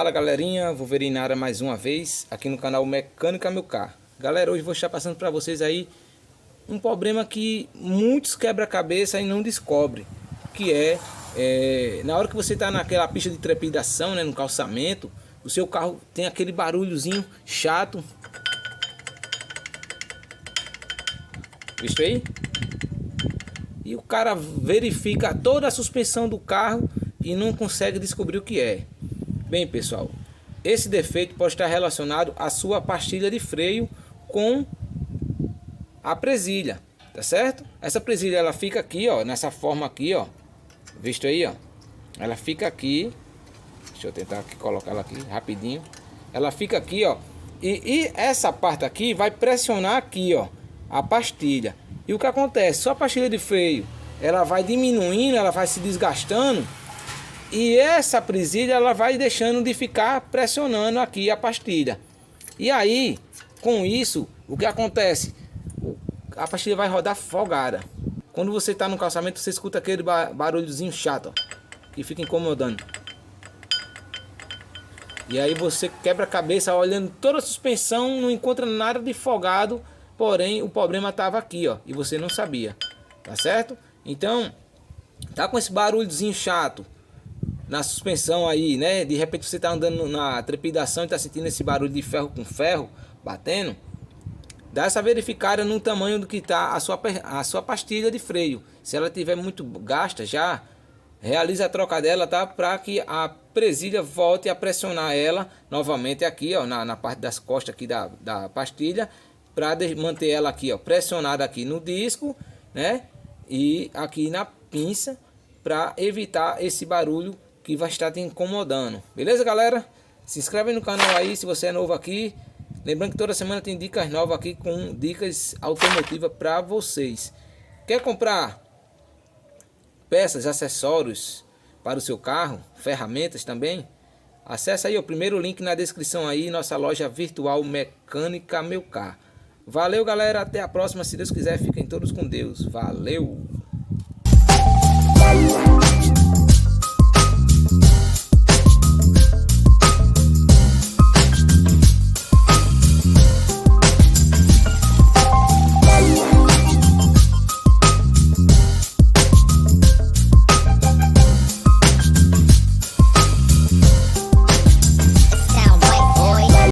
Fala galerinha, Wolverine na área mais uma vez aqui no canal Mecânica Meu Carro. Galera, hoje vou estar passando para vocês aí um problema que muitos quebra-cabeça e não descobrem, que na hora que você está naquela pista de trepidação, né, no calçamento, o seu carro tem aquele barulhozinho chato. Visto aí? E o cara verifica toda a suspensão do carro e não consegue descobrir o que é. Bem, pessoal, esse defeito pode estar relacionado à sua pastilha de freio com a presilha, tá certo? Essa presilha ela fica aqui, ó, nessa forma aqui, ó. Visto aí, ó. Ela fica aqui. Deixa eu tentar aqui colocar ela aqui rapidinho. Ela fica aqui, ó. E essa parte aqui vai pressionar aqui, ó, a pastilha. E o que acontece? Sua pastilha de freio, ela vai diminuindo, ela vai se desgastando. E essa presilha ela vai deixando de ficar pressionando aqui a pastilha. E aí, com isso, o que acontece? A pastilha vai rodar folgada. Quando você está no calçamento, você escuta aquele barulhozinho chato, ó, que fica incomodando. E aí você quebra a cabeça olhando toda a suspensão, não encontra nada de folgado. Porém, o problema estava aqui, ó, e você não sabia. Tá certo? Então, tá com esse barulhozinho chato na suspensão aí, né? De repente você tá andando na trepidação e tá sentindo esse barulho de ferro com ferro batendo. Dá essa verificada no tamanho do que tá a sua pastilha de freio. Se ela tiver muito gasta, já realiza a troca dela, tá? Para que a presilha volte a pressionar ela novamente aqui, ó, na parte das costas aqui da pastilha, para manter ela aqui, ó, pressionada aqui no disco, né? E aqui na pinça, para evitar esse barulho que vai estar te incomodando. Beleza, galera? Se inscreve no canal aí se você é novo aqui. Lembrando que toda semana tem dicas novas aqui com dicas automotivas para vocês. Quer comprar peças, acessórios para o seu carro, ferramentas também? Acesse aí o primeiro link na descrição aí, nossa loja virtual Mecânica Meu Carro. Valeu, galera, até a próxima, se Deus quiser, fiquem todos com Deus. Valeu!